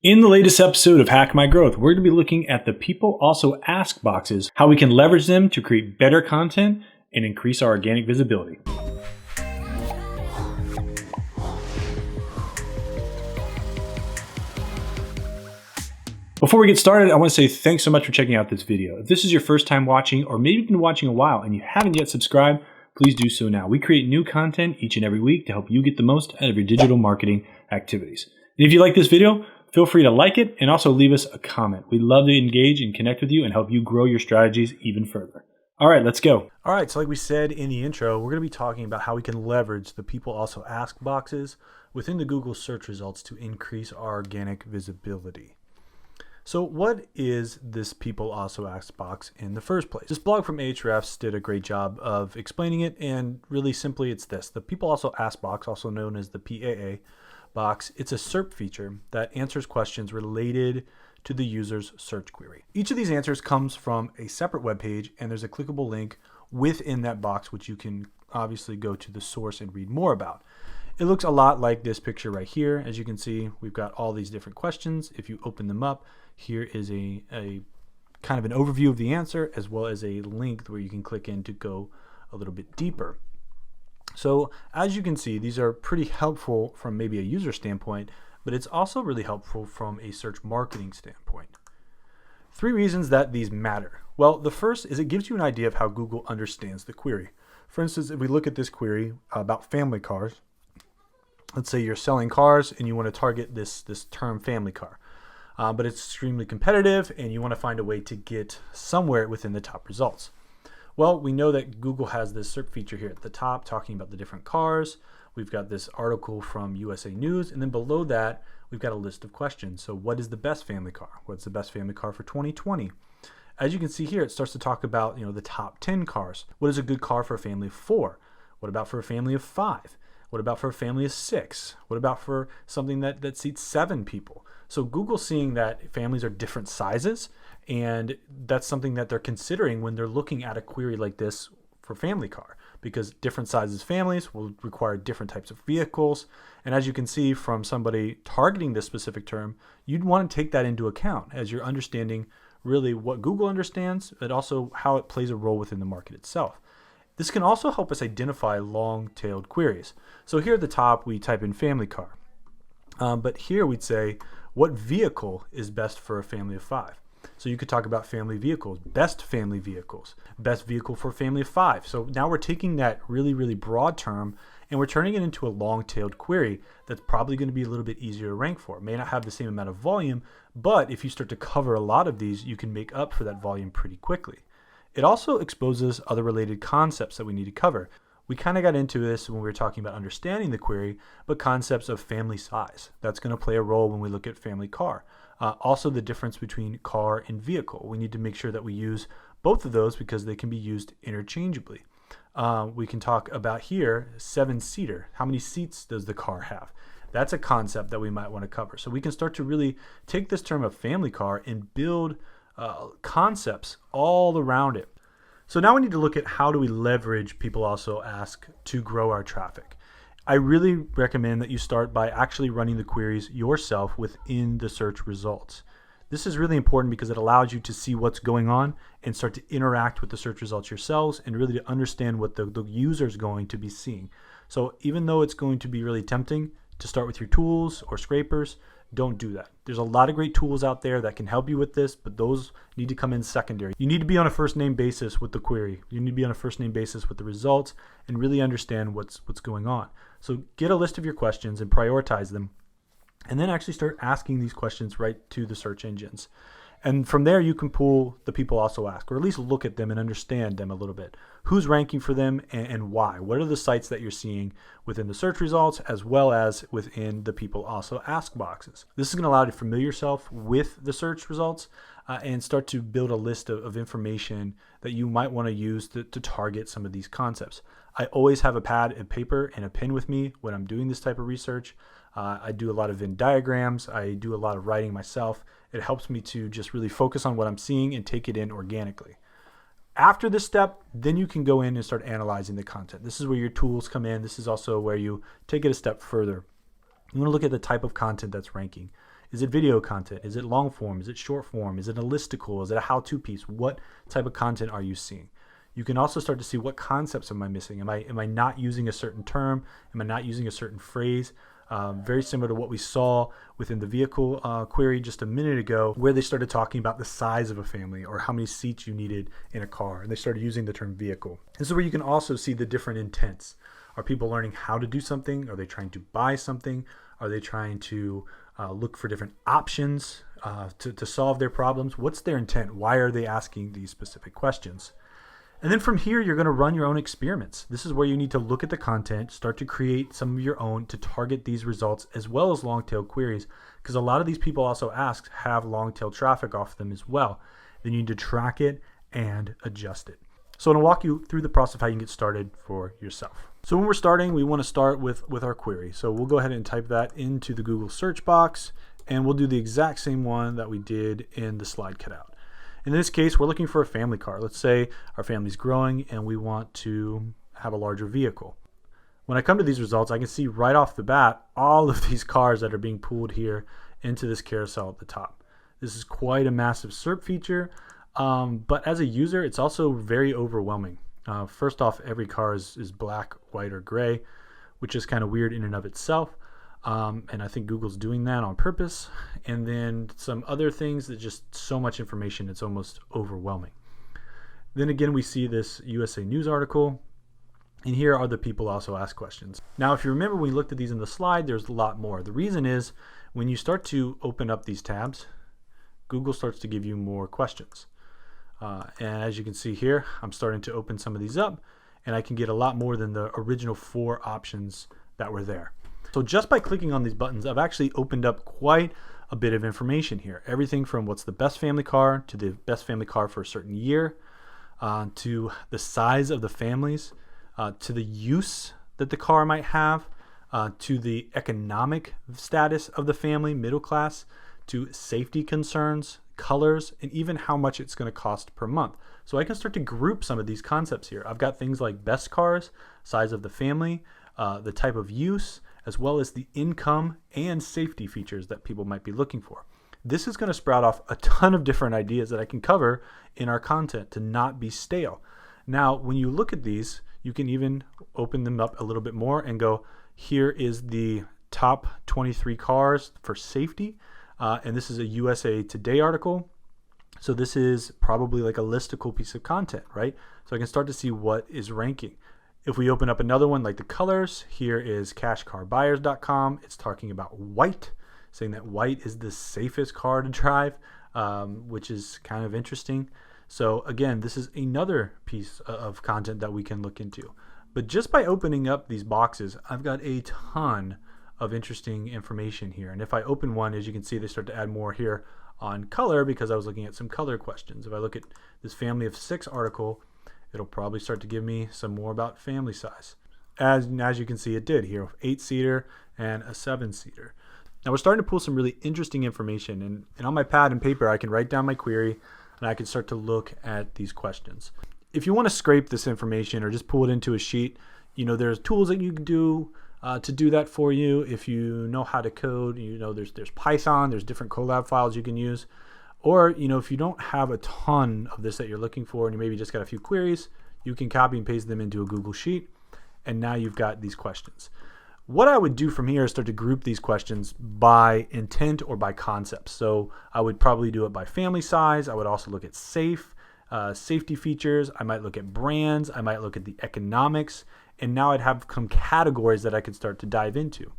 In the latest episode of Hack My Growth, we're going to be looking at the People Also Ask boxes, how we can leverage them to create better content and increase our organic visibility. Before we get started, I want to say thanks so much for checking out this video. If this is your first time watching, or maybe you've been watching a while and you haven't yet subscribed, please do so now. We create new content each and every week to help you get the most out of your digital marketing activities. And if you like this video, feel free to like it and also leave us a comment. We'd love to engage and connect with you and help you grow your strategies even further. All right, let's go. All right, so like we said in the intro, we're going to be talking about how we can leverage the People Also Ask boxes within the Google search results to increase our organic visibility. So what is this People Also Ask box in the first place? This blog from Ahrefs did a great job of explaining it, and really simply it's this. The People Also Ask box, also known as the PAA box, it's a SERP feature that answers questions related to the user's search query. Each of these answers comes from a separate web page, and there's a clickable link within that box which you can obviously go to the source and read more about. It looks a lot like this picture right here. As you can see, we've got all these different questions. If you open them up, here is a kind of an overview of the answer, as well as a link where you can click in to go a little bit deeper. So as you can see, these are pretty helpful from maybe a user standpoint, but it's also really helpful from a search marketing standpoint. 3 reasons that these matter. Well, the first is it gives you an idea of how Google understands the query. For instance, if we look at this query about family cars, let's say you're selling cars and you want to target this term family car, but it's extremely competitive and you want to find a way to get somewhere within the top results. Well, we know that Google has this SERP feature here at the top talking about the different cars. We've got this article from USA News, and then below that, we've got a list of questions. So what is the best family car? What's the best family car for 2020? As you can see here, it starts to talk about, the top 10 cars. What is a good car for a family of 4? What about for a family of 5? What about for a family of 6? What about for something that seats 7 people? So Google's seeing that families are different sizes, and that's something that they're considering when they're looking at a query like this for family car, because different sizes families will require different types of vehicles. And as you can see from somebody targeting this specific term, you'd want to take that into account as you're understanding really what Google understands, but also how it plays a role within the market itself. This can also help us identify long-tailed queries. So here at the top, we type in family car. But here we'd say, what vehicle is best for a family of 5? So you could talk about family vehicles, best vehicle for a family of 5. So now we're taking that really, really broad term and we're turning it into a long-tailed query that's probably going to be a little bit easier to rank for. It may not have the same amount of volume, but if you start to cover a lot of these, you can make up for that volume pretty quickly. It also exposes other related concepts that we need to cover. We kind of got into this when we were talking about understanding the query, but concepts of family size. That's going to play a role when we look at family car. Also the difference between car and vehicle. We need to make sure that we use both of those because they can be used interchangeably. We can talk about here, 7-seater. How many seats does the car have? That's a concept that we might want to cover. So we can start to really take this term of family car and build concepts all around it. So now we need to look at how do we leverage People Also Ask to grow our traffic. I really recommend that you start by actually running the queries yourself within the search results. This is really important because it allows you to see what's going on and start to interact with the search results yourselves and really to understand what the user is going to be seeing. So even though it's going to be really tempting to start with your tools or scrapers, don't do that. There's a lot of great tools out there that can help you with this, but those need to come in secondary. You need to be on a first name basis with the query. You need to be on a first name basis with the results and really understand what's going on. So get a list of your questions and prioritize them, and then actually start asking these questions right to the search engines. And from there, you can pull the People Also Ask, or at least look at them and understand them a little bit. Who's ranking for them and why? What are the sites that you're seeing within the search results as well as within the People Also Ask boxes? This is going to allow you to familiar yourself with the search results and start to build a list of information that you might want to use to target some of these concepts. I always have a pad and paper and a pen with me when I'm doing this type of research. I do a lot of Venn diagrams. I do a lot of writing myself. It helps me to just really focus on what I'm seeing and take it in organically. After this step, then you can go in and start analyzing the content. This is where your tools come in. This is also where you take it a step further. You want to look at the type of content that's ranking. Is it video content? Is it long form? Is it short form? Is it a listicle? Is it a how-to piece? What type of content are you seeing? You can also start to see what concepts am I missing. Am I not using a certain term? Am I not using a certain phrase? Very similar to what we saw within the vehicle query just a minute ago, where they started talking about the size of a family or how many seats you needed in a car, and they started using the term vehicle. This is where you can also see the different intents. Are people learning how to do something? Are they trying to buy something? Are they trying to look for different options to solve their problems? What's their intent? Why are they asking these specific questions? And then from here, you're going to run your own experiments. This is where you need to look at the content, start to create some of your own to target these results, as well as long tail queries, because a lot of these people also have long tail traffic off them as well. Then you need to track it and adjust it. So I'm going to walk you through the process of how you can get started for yourself. So when we're starting, we want to start with our query. So we'll go ahead and type that into the Google search box, and we'll do the exact same one that we did in the slide cutout. In this case, we're looking for a family car. Let's say our family's growing and we want to have a larger vehicle. When I come to these results, I can see right off the bat all of these cars that are being pulled here into this carousel at the top. This is quite a massive SERP feature, but as a user, it's also very overwhelming. First off, every car is black, white, or gray, which is kind of weird in and of itself. And I think Google's doing that on purpose. And then some other things that just so much information, it's almost overwhelming. Then again, we see this USA News article. And here are the people also ask questions. Now, if you remember, when we looked at these in the slide, there's a lot more. The reason is when you start to open up these tabs, Google starts to give you more questions. And as you can see here, I'm starting to open some of these up, and I can get a lot more than the original 4 options that were there. So just by clicking on these buttons, I've actually opened up quite a bit of information here. Everything from what's the best family car to the best family car for a certain year, to the size of the families, to the use that the car might have, to the economic status of the family, middle class, to safety concerns, colors, and even how much it's going to cost per month. So I can start to group some of these concepts here. I've got things like best cars, size of the family, the type of use, as well as the income and safety features that people might be looking for. This is going to sprout off a ton of different ideas that I can cover in our content to not be stale. Now, when you look at these, you can even open them up a little bit more and go, here is the top 23 cars for safety. And this is a USA Today article. So this is probably like a listicle piece of content, right? So I can start to see what is ranking. If we open up another one like the colors, here is cashcarbuyers.com. It's talking about white, saying that white is the safest car to drive, which is kind of interesting. So again, this is another piece of content that we can look into. But just by opening up these boxes, I've got a ton of interesting information here. And if I open one, as you can see, they start to add more here on color because I was looking at some color questions. If I look at this family of 6 article, it'll probably start to give me some more about family size. As you can see, it did here, 8-seater and a 7-seater. Now we're starting to pull some really interesting information, and on my pad and paper, I can write down my query and I can start to look at these questions. If you want to scrape this information or just pull it into a sheet, there's tools that you can do to do that for you. If you know how to code, there's Python, there's different Colab files you can use. Or, if you don't have a ton of this that you're looking for and you maybe just got a few queries, you can copy and paste them into a Google Sheet, and now you've got these questions. What I would do from here is start to group these questions by intent or by concept. So I would probably do it by family size. I would also look at safety features. I might look at brands. I might look at the economics. And now I'd have some categories that I could start to dive into.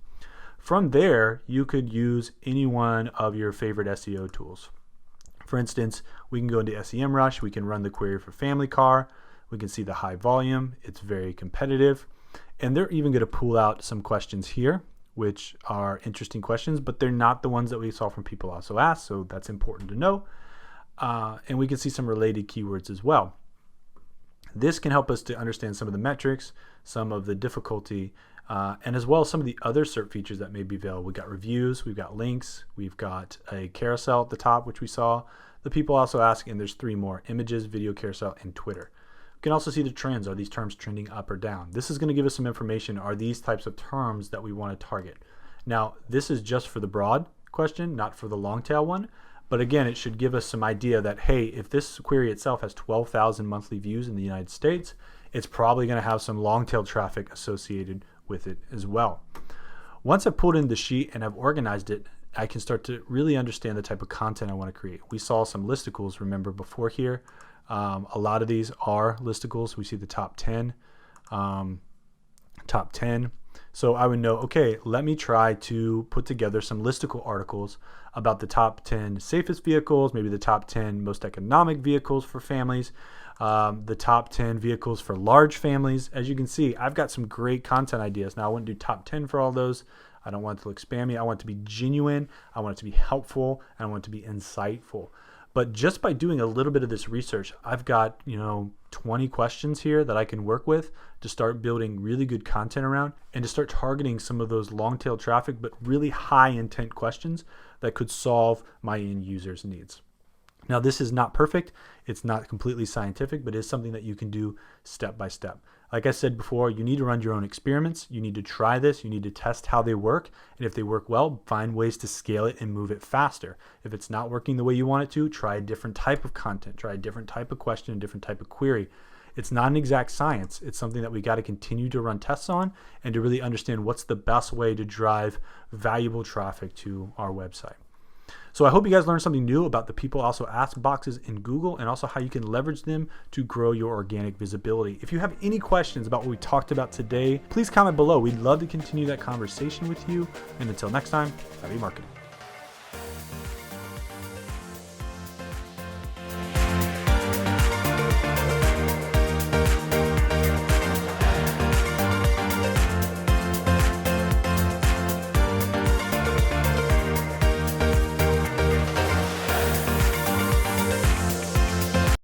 From there, you could use any one of your favorite SEO tools. For instance, we can go into SEMrush, we can run the query for family car, we can see the high volume, it's very competitive, and they're even going to pull out some questions here, which are interesting questions, but they're not the ones that we saw from people also asked, so that's important to know. And we can see some related keywords as well. This can help us to understand some of the metrics, some of the difficulty, and as well as some of the other SERP features that may be available. We've got reviews, we've got links, we've got a carousel at the top, which we saw. The people also ask, and there's 3 more: images, video carousel, and Twitter. We can also see the trends. Are these terms trending up or down? This is going to give us some information. Are these types of terms that we want to target? Now, this is just for the broad question, not for the long tail one. But again, it should give us some idea that, hey, if this query itself has 12,000 monthly views in the United States, it's probably going to have some long tail traffic associated with it as well. Once I've pulled in the sheet and I've organized it, I can start to really understand the type of content I want to create. We saw some listicles, remember, before here. A lot of these are listicles. We see the top 10. So I would know, okay, let me try to put together some listicle articles about the top 10 safest vehicles, maybe the top 10 most economic vehicles for families, the top 10 vehicles for large families. As you can see, I've got some great content ideas. Now I wouldn't do top 10 for all those. I don't want it to look spammy. I want it to be genuine. I want it to be helpful. And I want it to be insightful. But just by doing a little bit of this research, I've got 20 questions here that I can work with to start building really good content around and to start targeting some of those long tail traffic, but really high intent questions that could solve my end users' needs. Now, this is not perfect. It's not completely scientific, but it's something that you can do step by step. Like I said before, you need to run your own experiments. You need to try this. You need to test how they work. And if they work well, find ways to scale it and move it faster. If it's not working the way you want it to, try a different type of content, try a different type of question, a different type of query. It's not an exact science. It's something that we got to continue to run tests on and to really understand what's the best way to drive valuable traffic to our website. So I hope you guys learned something new about the people also ask boxes in Google and also how you can leverage them to grow your organic visibility. If you have any questions about what we talked about today, please comment below. We'd love to continue that conversation with you. And until next time, happy marketing.